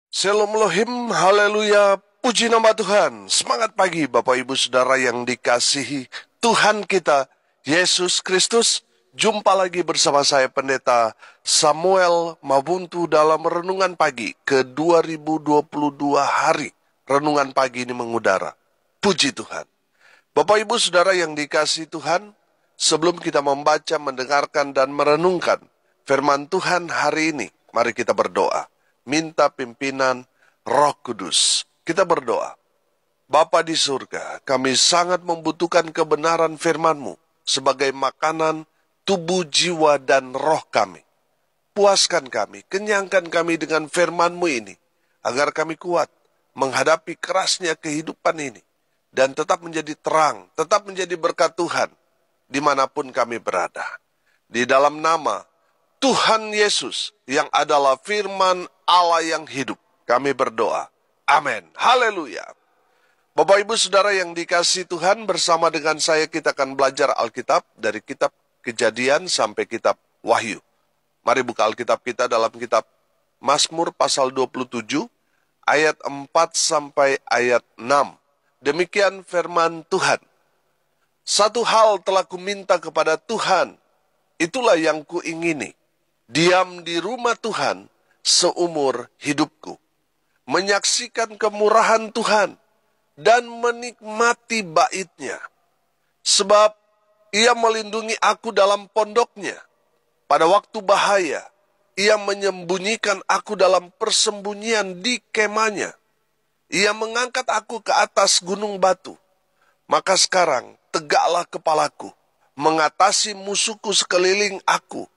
Shalom Elohim, haleluya, puji nama Tuhan. Semangat pagi Bapak Ibu Saudara yang dikasihi Tuhan kita, Yesus Kristus. Jumpa lagi bersama saya Pendeta Samuel Mabuntu dalam Renungan Pagi ke 2022 hari. Renungan Pagi ini mengudara. Puji Tuhan. Bapak Ibu Saudara yang dikasihi Tuhan, sebelum kita membaca, mendengarkan, dan merenungkan firman Tuhan hari ini, mari kita berdoa. Minta pimpinan Roh Kudus. Kita berdoa. Bapa di surga, kami sangat membutuhkan kebenaran firman-Mu sebagai makanan tubuh, jiwa, dan roh kami. Puaskan kami, kenyangkan kami dengan firman-Mu ini, agar kami kuat menghadapi kerasnya kehidupan ini, dan tetap menjadi terang, tetap menjadi berkat Tuhan, dimanapun kami berada. Di dalam nama Tuhan Yesus yang adalah firman Allah yang hidup, kami berdoa. Amin. Haleluya. Bapak Ibu Saudara yang dikasihi Tuhan, bersama dengan saya kita akan belajar Alkitab dari kitab Kejadian sampai kitab Wahyu. Mari buka Alkitab kita dalam kitab Mazmur pasal 27 ayat 4 sampai ayat 6. Demikian firman Tuhan. Satu hal telah kuminta kepada Tuhan, itulah yang kuingini. Diam di rumah Tuhan seumur hidupku, menyaksikan kemurahan Tuhan dan menikmati bait-Nya. Sebab Ia melindungi aku dalam pondok-Nya. Pada waktu bahaya, Ia menyembunyikan aku dalam persembunyian di kemahnya. Ia mengangkat aku ke atas gunung batu. Maka sekarang tegaklah kepalaku, mengatasi musuhku sekeliling aku.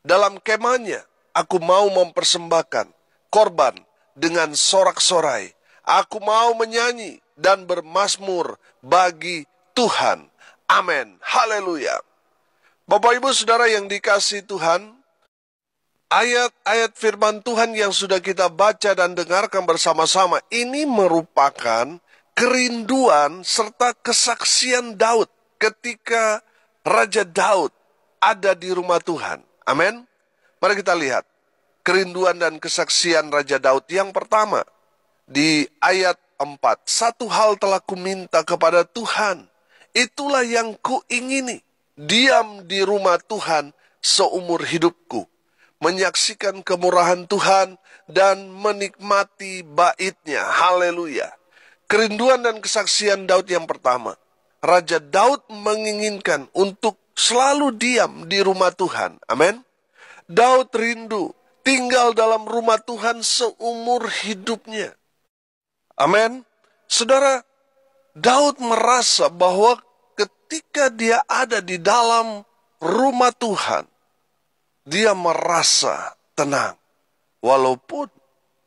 Dalam kemahnya, aku mau mempersembahkan korban dengan sorak-sorai. Aku mau menyanyi dan bermazmur bagi Tuhan. Amin. Haleluya. Bapak Ibu Saudara yang dikasihi Tuhan, ayat-ayat firman Tuhan yang sudah kita baca dan dengarkan bersama-sama ini merupakan kerinduan serta kesaksian Daud ketika Raja Daud ada di rumah Tuhan. Amin. Mari kita lihat kerinduan dan kesaksian Raja Daud. Yang pertama, di ayat 4. Satu hal telah kuminta kepada Tuhan, itulah yang kuingini. Diam di rumah Tuhan seumur hidupku, menyaksikan kemurahan Tuhan dan menikmati bait-Nya. Haleluya. Kerinduan dan kesaksian Daud yang pertama. Raja Daud menginginkan untuk selalu diam di rumah Tuhan. Amin. Daud rindu tinggal dalam rumah Tuhan seumur hidupnya. Amin. Saudara, Daud merasa bahwa ketika dia ada di dalam rumah Tuhan, dia merasa tenang. Walaupun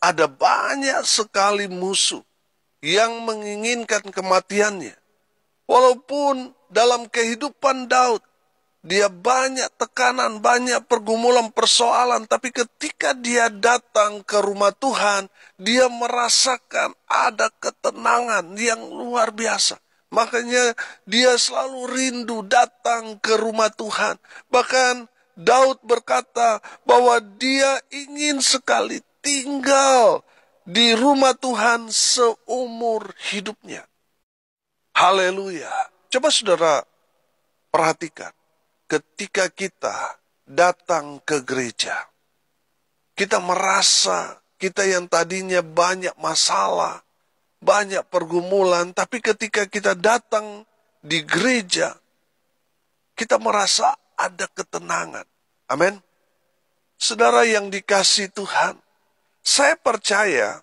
ada banyak sekali musuh yang menginginkan kematiannya. Walaupun dalam kehidupan Daud, dia banyak tekanan, banyak pergumulan, persoalan. Tapi ketika dia datang ke rumah Tuhan, dia merasakan ada ketenangan yang luar biasa. Makanya dia selalu rindu datang ke rumah Tuhan. Bahkan Daud berkata bahwa dia ingin sekali tinggal di rumah Tuhan seumur hidupnya. Haleluya. Coba saudara perhatikan. Ketika kita datang ke gereja, kita merasa kita yang tadinya banyak masalah, banyak pergumulan, tapi ketika kita datang di gereja, kita merasa ada ketenangan. Amin. Saudara yang dikasihi Tuhan, saya percaya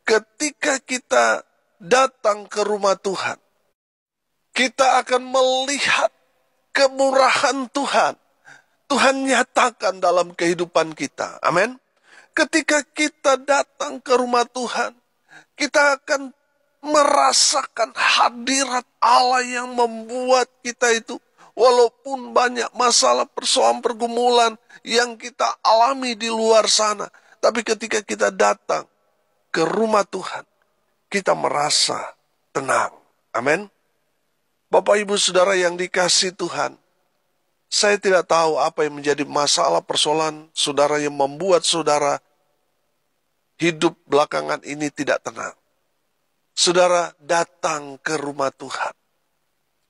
ketika kita datang ke rumah Tuhan, kita akan melihat kemurahan Tuhan. Tuhan nyatakan dalam kehidupan kita. Amin. Ketika kita datang ke rumah Tuhan, kita akan merasakan hadirat Allah yang membuat kita itu, walaupun banyak masalah, persoalan, pergumulan yang kita alami di luar sana, tapi ketika kita datang ke rumah Tuhan, kita merasa tenang. Amin. Bapak Ibu Saudara yang dikasihi Tuhan, saya tidak tahu apa yang menjadi masalah persoalan saudara yang membuat saudara hidup belakangan ini tidak tenang. Saudara datang ke rumah Tuhan.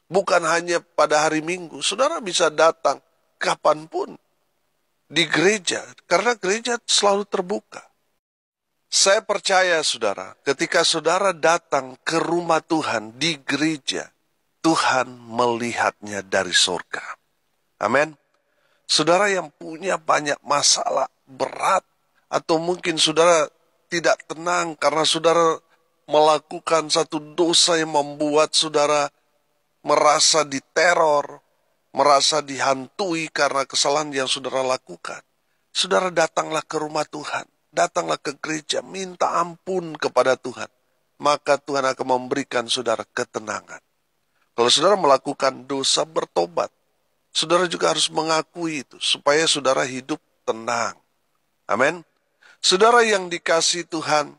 Bukan hanya pada hari Minggu, saudara bisa datang kapanpun di gereja, karena gereja selalu terbuka. Saya percaya saudara, ketika saudara datang ke rumah Tuhan di gereja, Tuhan melihatnya dari surga. Amin. Saudara yang punya banyak masalah berat, atau mungkin saudara tidak tenang karena saudara melakukan satu dosa yang membuat saudara merasa diteror, merasa dihantui karena kesalahan yang saudara lakukan. Saudara datanglah ke rumah Tuhan, datanglah ke gereja, minta ampun kepada Tuhan. Maka Tuhan akan memberikan saudara ketenangan. Kalau saudara melakukan dosa, bertobat. Saudara juga harus mengakui itu, supaya saudara hidup tenang. Amin. Saudara yang dikasihi Tuhan,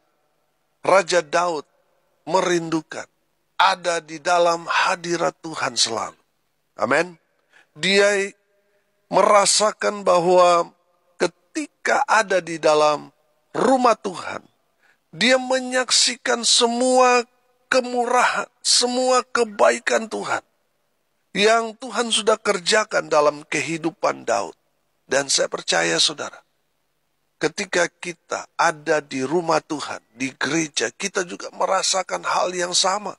Raja Daud merindukan ada di dalam hadirat Tuhan selalu. Amin. Dia merasakan bahwa ketika ada di dalam rumah Tuhan, dia menyaksikan semua kemurahan, semua kebaikan Tuhan yang Tuhan sudah kerjakan dalam kehidupan Daud. Dan saya percaya saudara, ketika kita ada di rumah Tuhan, di gereja, kita juga merasakan hal yang sama.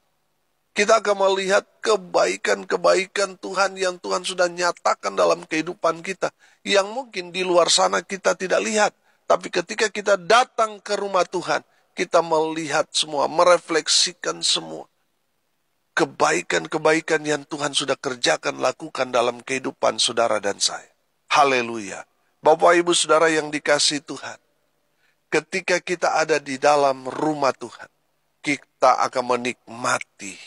Kita akan melihat kebaikan-kebaikan Tuhan yang Tuhan sudah nyatakan dalam kehidupan kita, yang mungkin di luar sana kita tidak lihat. Tapi ketika kita datang ke rumah Tuhan, kita melihat semua, merefleksikan semua kebaikan-kebaikan yang Tuhan sudah kerjakan, lakukan dalam kehidupan saudara dan saya. Haleluya. Bapak Ibu Saudara yang dikasihi Tuhan, ketika kita ada di dalam rumah Tuhan, kita akan menikmati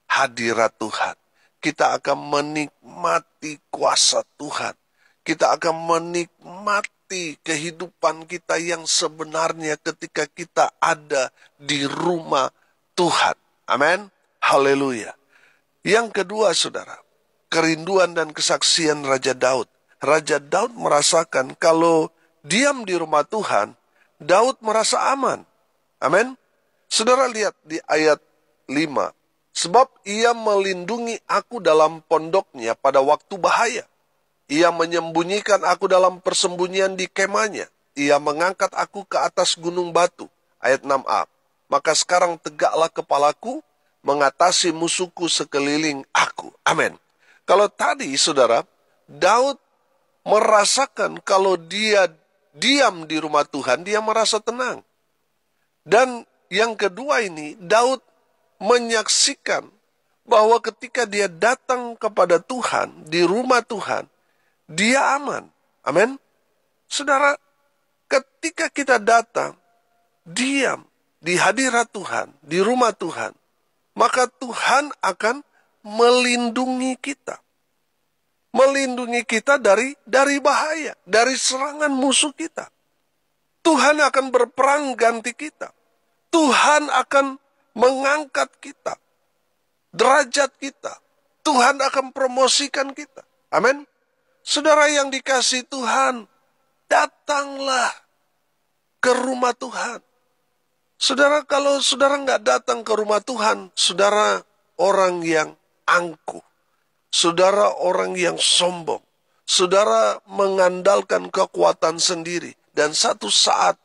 hadirat Tuhan. Kita akan menikmati kuasa Tuhan. Kita akan menikmati kehidupan kita yang sebenarnya ketika kita ada di rumah Tuhan. Amin. Haleluya. Yang kedua saudara, kerinduan dan kesaksian Raja Daud. Raja Daud merasakan kalau diam di rumah Tuhan, Daud merasa aman. Amin. Saudara lihat di ayat 5. Sebab ia melindungi aku dalam pondoknya pada waktu bahaya. Ia menyembunyikan aku dalam persembunyian di kemahnya. Ia mengangkat aku ke atas gunung batu. Ayat 6a. Maka sekarang tegaklah kepalaku, mengatasi musuhku sekeliling aku. Amin. Kalau tadi saudara, Daud merasakan kalau dia diam di rumah Tuhan, dia merasa tenang. Dan yang kedua ini, Daud menyaksikan bahwa ketika dia datang kepada Tuhan, di rumah Tuhan, dia aman. Amin. Saudara, ketika kita datang, diam di hadirat Tuhan, di rumah Tuhan, maka Tuhan akan melindungi kita. Melindungi kita dari bahaya, dari serangan musuh kita. Tuhan akan berperang ganti kita. Tuhan akan mengangkat kita. Derajat kita. Tuhan akan promosikan kita. Amin. Saudara yang dikasihi Tuhan, datanglah ke rumah Tuhan. Saudara, kalau saudara nggak datang ke rumah Tuhan, saudara orang yang angkuh. Saudara orang yang sombong. Saudara mengandalkan kekuatan sendiri. Dan satu saat,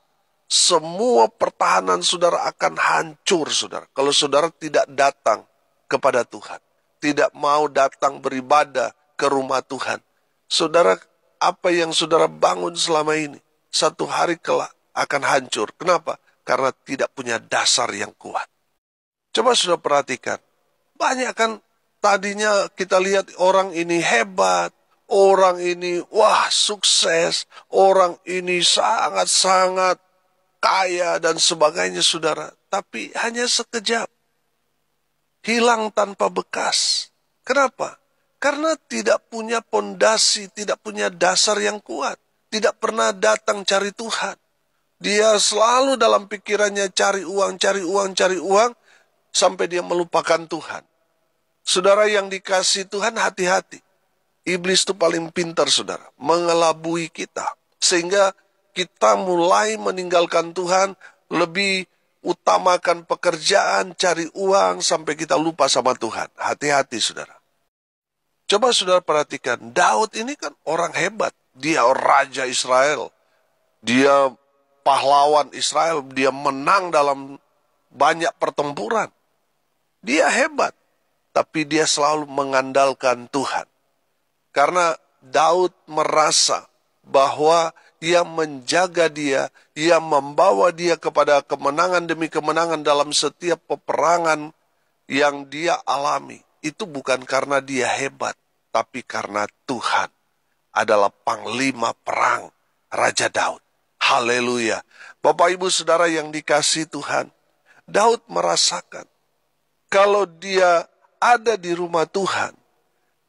semua pertahanan saudara akan hancur, saudara. Kalau saudara tidak datang kepada Tuhan. Tidak mau datang beribadah ke rumah Tuhan. Saudara, apa yang saudara bangun selama ini, satu hari kelak akan hancur. Kenapa? Karena tidak punya dasar yang kuat. Coba sudah perhatikan. Banyak kan tadinya kita lihat orang ini hebat. Orang ini wah sukses. Orang ini sangat-sangat kaya dan sebagainya saudara. Tapi hanya sekejap. Hilang tanpa bekas. Kenapa? Karena tidak punya pondasi, tidak punya dasar yang kuat. Tidak pernah datang cari Tuhan. Dia selalu dalam pikirannya cari uang, sampai dia melupakan Tuhan. Saudara yang dikasihi Tuhan, hati-hati. Iblis itu paling pintar, saudara. Mengelabui kita. Sehingga kita mulai meninggalkan Tuhan, lebih utamakan pekerjaan, cari uang, sampai kita lupa sama Tuhan. Hati-hati, saudara. Coba saudara perhatikan, Daud ini kan orang hebat. Dia raja Israel. Dia pahlawan Israel. Dia menang dalam banyak pertempuran. Dia hebat. Tapi dia selalu mengandalkan Tuhan. Karena Daud merasa bahwa ia menjaga dia, ia membawa dia kepada kemenangan demi kemenangan dalam setiap peperangan yang dia alami. Itu bukan karena dia hebat, tapi karena Tuhan adalah panglima perang Raja Daud. Haleluya. Bapak ibu saudara yang dikasihi Tuhan, Daud merasakan kalau dia ada di rumah Tuhan,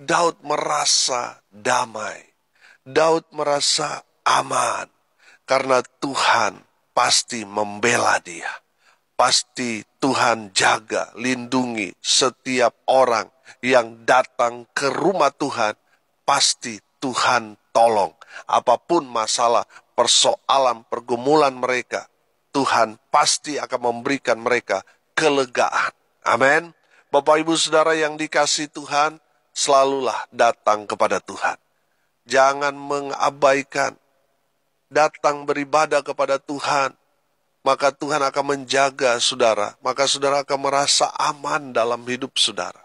Daud merasa damai. Daud merasa aman. Karena Tuhan pasti membela dia. Pasti Tuhan jaga, lindungi setiap orang yang datang ke rumah Tuhan. Pasti Tuhan tolong. Apapun masalah, persoalan, pergumulan mereka, Tuhan pasti akan memberikan mereka kelegaan. Amin. Bapak ibu saudara yang dikasihi Tuhan, selalulah datang kepada Tuhan. Jangan mengabaikan. Datang beribadah kepada Tuhan. Maka Tuhan akan menjaga saudara. Maka saudara akan merasa aman dalam hidup saudara.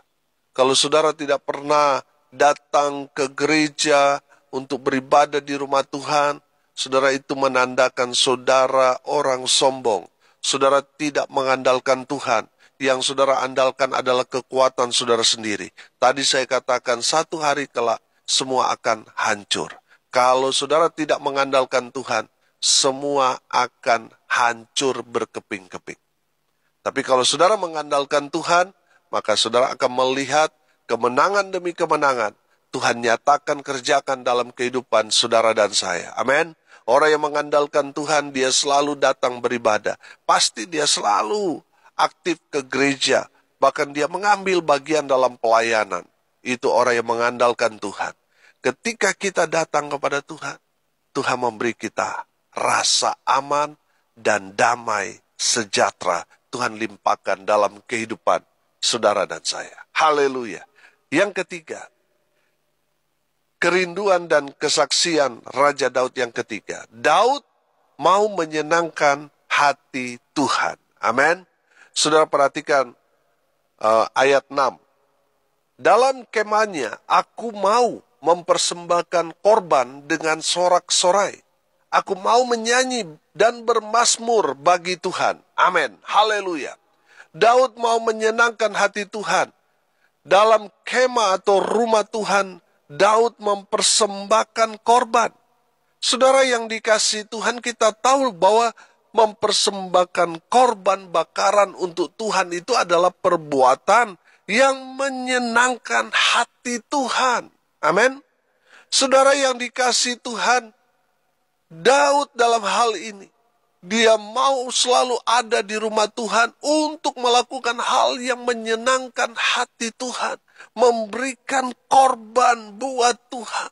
Kalau saudara tidak pernah datang ke gereja untuk beribadah di rumah Tuhan, saudara itu menandakan saudara orang sombong. Saudara tidak mengandalkan Tuhan. Yang saudara andalkan adalah kekuatan saudara sendiri. Tadi saya katakan satu hari kelak semua akan hancur. Kalau saudara tidak mengandalkan Tuhan, semua akan hancur berkeping-keping. Tapi kalau saudara mengandalkan Tuhan, maka saudara akan melihat kemenangan demi kemenangan. Tuhan nyatakan kerjakan dalam kehidupan saudara dan saya. Amin. Orang yang mengandalkan Tuhan, dia selalu datang beribadah. Pasti dia selalu aktif ke gereja, bahkan dia mengambil bagian dalam pelayanan. Itu orang yang mengandalkan Tuhan. Ketika kita datang kepada Tuhan, Tuhan memberi kita rasa aman dan damai sejahtera. Tuhan limpahkan dalam kehidupan saudara dan saya. Haleluya. Yang ketiga, kerinduan dan kesaksian Raja Daud yang ketiga. Daud mau menyenangkan hati Tuhan. Amin. Saudara perhatikan ayat 6. Dalam kemahnya aku mau mempersembahkan korban dengan sorak-sorai. Aku mau menyanyi dan bermazmur bagi Tuhan. Amin. Haleluya. Daud mau menyenangkan hati Tuhan. Dalam kemah atau rumah Tuhan, Daud mempersembahkan korban. Saudara yang dikasihi Tuhan, kita tahu bahwa mempersembahkan korban bakaran untuk Tuhan itu adalah perbuatan yang menyenangkan hati Tuhan. Amin. Saudara yang dikasihi Tuhan, Daud dalam hal ini, dia mau selalu ada di rumah Tuhan untuk melakukan hal yang menyenangkan hati Tuhan. Memberikan korban buat Tuhan.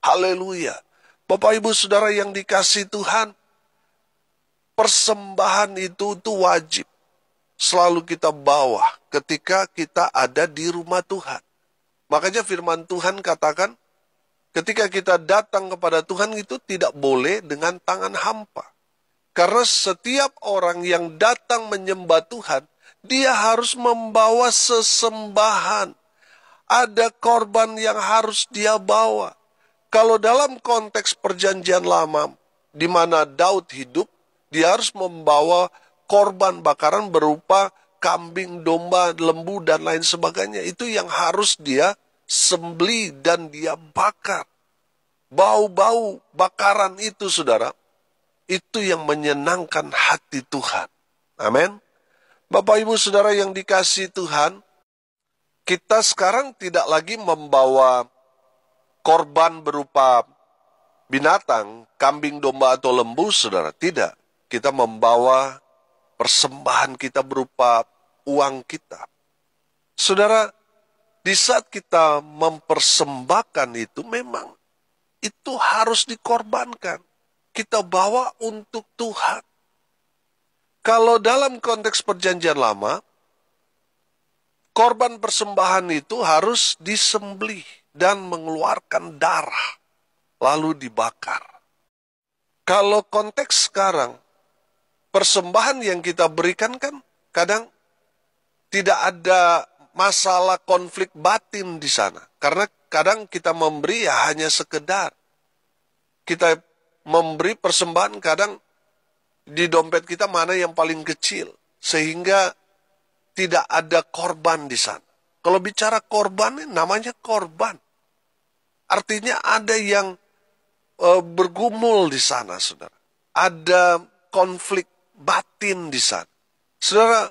Haleluya. Bapak ibu saudara yang dikasihi Tuhan, persembahan itu wajib selalu kita bawa ketika kita ada di rumah Tuhan. Makanya firman Tuhan katakan, ketika kita datang kepada Tuhan itu tidak boleh dengan tangan hampa. Karena setiap orang yang datang menyembah Tuhan, dia harus membawa sesembahan. Ada korban yang harus dia bawa. Kalau dalam konteks perjanjian lama, di mana Daud hidup, dia harus membawa korban bakaran berupa kambing, domba, lembu, dan lain sebagainya. Itu yang harus dia sembelih dan dia bakar. Bau-bau bakaran itu, saudara, itu yang menyenangkan hati Tuhan. Amin. Bapak ibu saudara yang dikasihi Tuhan, kita sekarang tidak lagi membawa korban berupa binatang, kambing, domba, atau lembu, saudara. Tidak. Kita membawa persembahan kita berupa uang kita. Saudara, di saat kita mempersembahkan itu, memang itu harus dikorbankan. Kita bawa untuk Tuhan. Kalau dalam konteks perjanjian lama, korban persembahan itu harus disembelih dan mengeluarkan darah, lalu dibakar. Kalau konteks sekarang, persembahan yang kita berikan kan kadang tidak ada masalah konflik batin di sana. Karena kadang kita memberi ya hanya sekedar. Kita memberi persembahan kadang di dompet kita mana yang paling kecil. Sehingga tidak ada korban di sana. Kalau bicara korban, namanya korban. Artinya ada yang bergumul di sana, saudara. Ada konflik batin di sana. Saudara,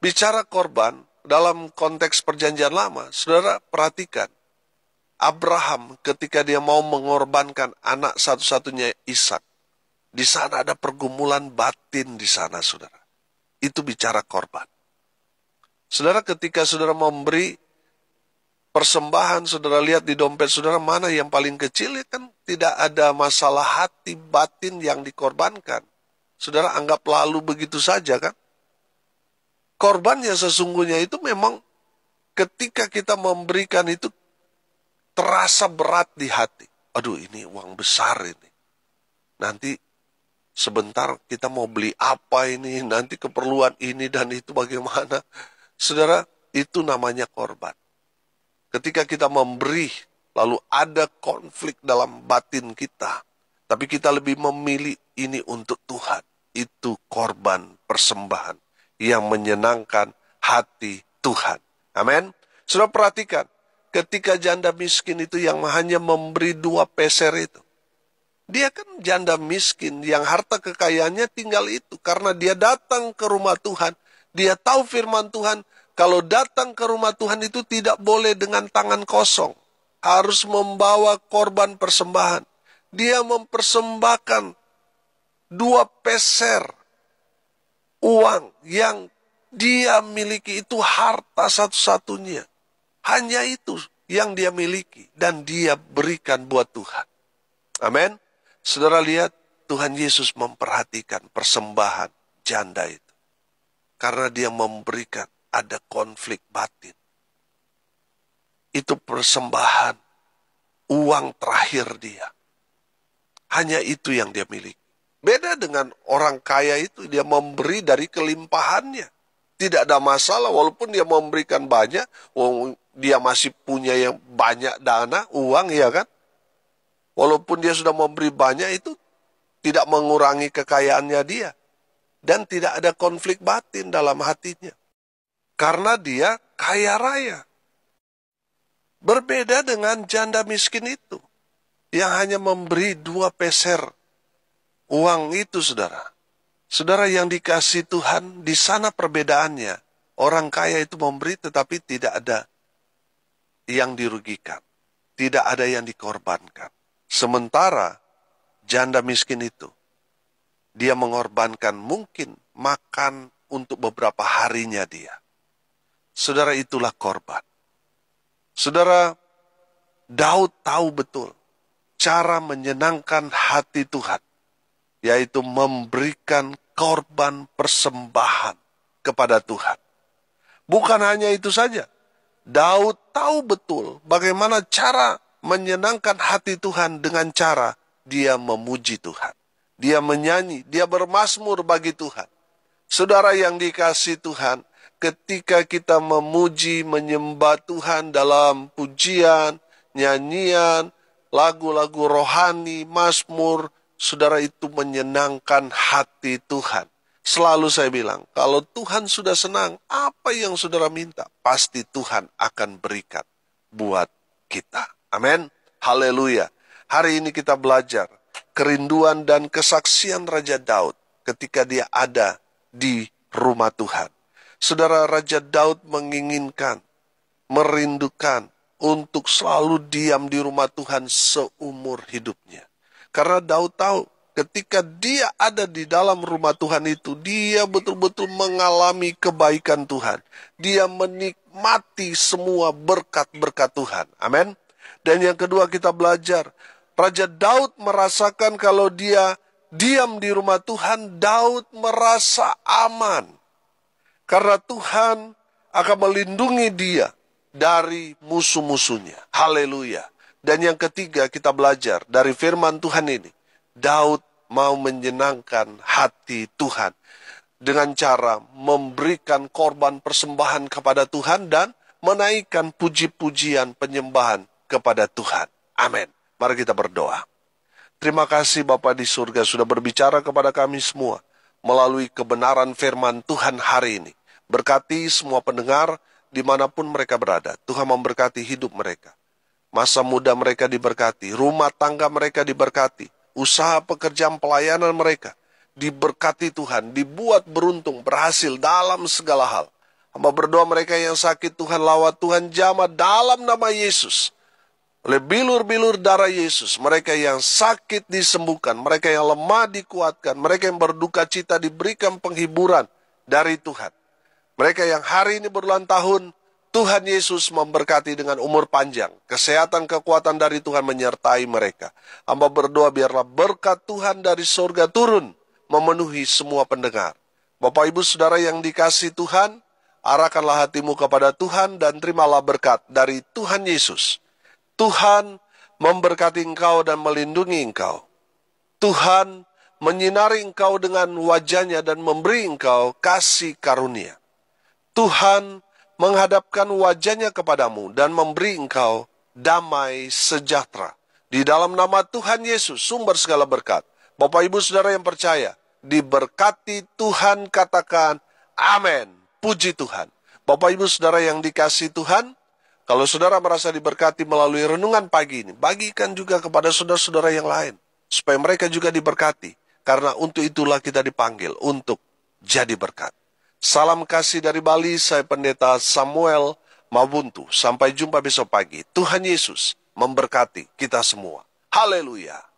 bicara korban dalam konteks perjanjian lama, saudara perhatikan. Abraham ketika dia mau mengorbankan anak satu-satunya Ishak. Di sana ada pergumulan batin di sana, saudara. Itu bicara korban. Saudara, ketika saudara memberi persembahan, saudara lihat di dompet saudara mana yang paling kecil, ya kan tidak ada masalah hati batin yang dikorbankan. Saudara anggap lalu begitu saja kan? Korban yang sesungguhnya itu memang ketika kita memberikan itu terasa berat di hati. Aduh, ini uang besar ini. Nanti sebentar kita mau beli apa ini, nanti keperluan ini dan itu bagaimana. Saudara, itu namanya korban. Ketika kita memberi, lalu ada konflik dalam batin kita. Tapi kita lebih memilih ini untuk Tuhan. Itu korban persembahan yang menyenangkan hati Tuhan. Amin. Saudara perhatikan, ketika janda miskin itu yang hanya memberi 2 peser itu. Dia kan janda miskin yang harta kekayaannya tinggal itu. Karena dia datang ke rumah Tuhan. Dia tahu firman Tuhan. Kalau datang ke rumah Tuhan itu tidak boleh dengan tangan kosong. Harus membawa korban persembahan. Dia mempersembahkan 2 peser uang yang dia miliki, itu harta satu-satunya. Hanya itu yang dia miliki dan dia berikan buat Tuhan. Amin. Saudara lihat, Tuhan Yesus memperhatikan persembahan janda itu. Karena dia memberikan, ada konflik batin. Itu persembahan uang terakhir dia. Hanya itu yang dia miliki. Beda dengan orang kaya itu, dia memberi dari kelimpahannya. Tidak ada masalah, walaupun dia memberikan banyak, dia masih punya yang banyak dana, uang, ya kan? Walaupun dia sudah memberi banyak, itu tidak mengurangi kekayaannya dia. Dan tidak ada konflik batin dalam hatinya. Karena dia kaya raya. Berbeda dengan janda miskin itu. Yang hanya memberi 2 peser uang itu, saudara. Saudara yang dikasih Tuhan, di sana perbedaannya. Orang kaya itu memberi tetapi tidak ada yang dirugikan. Tidak ada yang dikorbankan. Sementara janda miskin itu, dia mengorbankan mungkin makan untuk beberapa harinya dia. Saudara, itulah korban. Saudara, Daud tahu betul cara menyenangkan hati Tuhan, yaitu memberikan korban persembahan kepada Tuhan. Bukan hanya itu saja, Daud tahu betul bagaimana cara menyenangkan hati Tuhan dengan cara dia memuji Tuhan. Dia menyanyi, dia bermazmur bagi Tuhan. Saudara yang dikasihi Tuhan, ketika kita memuji, menyembah Tuhan dalam pujian, nyanyian, lagu-lagu rohani, mazmur, saudara, itu menyenangkan hati Tuhan. Selalu saya bilang, kalau Tuhan sudah senang, apa yang saudara minta, pasti Tuhan akan berikan buat kita. Amin. Haleluya. Hari ini kita belajar kerinduan dan kesaksian Raja Daud ketika dia ada di rumah Tuhan. Saudara, Raja Daud menginginkan, merindukan untuk selalu diam di rumah Tuhan seumur hidupnya. Karena Daud tahu ketika dia ada di dalam rumah Tuhan itu, dia betul-betul mengalami kebaikan Tuhan. Dia menikmati semua berkat-berkat Tuhan. Amin. Dan yang kedua kita belajar, Raja Daud merasakan kalau dia diam di rumah Tuhan, Daud merasa aman. Karena Tuhan akan melindungi dia dari musuh-musuhnya. Haleluya. Dan yang ketiga, kita belajar dari firman Tuhan ini. Daud mau menyenangkan hati Tuhan dengan cara memberikan korban persembahan kepada Tuhan dan menaikkan puji-pujian penyembahan kepada Tuhan. Amin. Mari kita berdoa. Terima kasih Bapa di surga sudah berbicara kepada kami semua melalui kebenaran firman Tuhan hari ini. Berkati semua pendengar dimanapun mereka berada. Tuhan memberkati hidup mereka. Masa muda mereka diberkati, rumah tangga mereka diberkati, usaha pekerjaan pelayanan mereka diberkati Tuhan, dibuat beruntung, berhasil dalam segala hal. Hamba berdoa mereka yang sakit Tuhan lawat, Tuhan jamah dalam nama Yesus. Oleh bilur-bilur darah Yesus, mereka yang sakit disembuhkan, mereka yang lemah dikuatkan, mereka yang berduka cita diberikan penghiburan dari Tuhan. Mereka yang hari ini berulang tahun, Tuhan Yesus memberkati dengan umur panjang, kesehatan, kekuatan dari Tuhan menyertai mereka. Hamba berdoa biarlah berkat Tuhan dari surga turun, memenuhi semua pendengar. Bapak Ibu Saudara yang dikasihi Tuhan, arahkanlah hatimu kepada Tuhan dan terimalah berkat dari Tuhan Yesus. Tuhan memberkati engkau dan melindungi engkau. Tuhan menyinari engkau dengan wajahnya dan memberi engkau kasih karunia. Tuhan menghadapkan wajahnya kepadamu dan memberi engkau damai sejahtera. Di dalam nama Tuhan Yesus, sumber segala berkat. Bapak Ibu Saudara yang percaya, diberkati Tuhan, katakan amin. Puji Tuhan. Bapak Ibu Saudara yang dikasihi Tuhan, kalau saudara merasa diberkati melalui renungan pagi ini, bagikan juga kepada saudara-saudara yang lain, supaya mereka juga diberkati. Karena untuk itulah kita dipanggil untuk jadi berkat. Salam kasih dari Bali, saya Pendeta Samuel Mabuntu. Sampai jumpa besok pagi. Tuhan Yesus memberkati kita semua. Haleluya.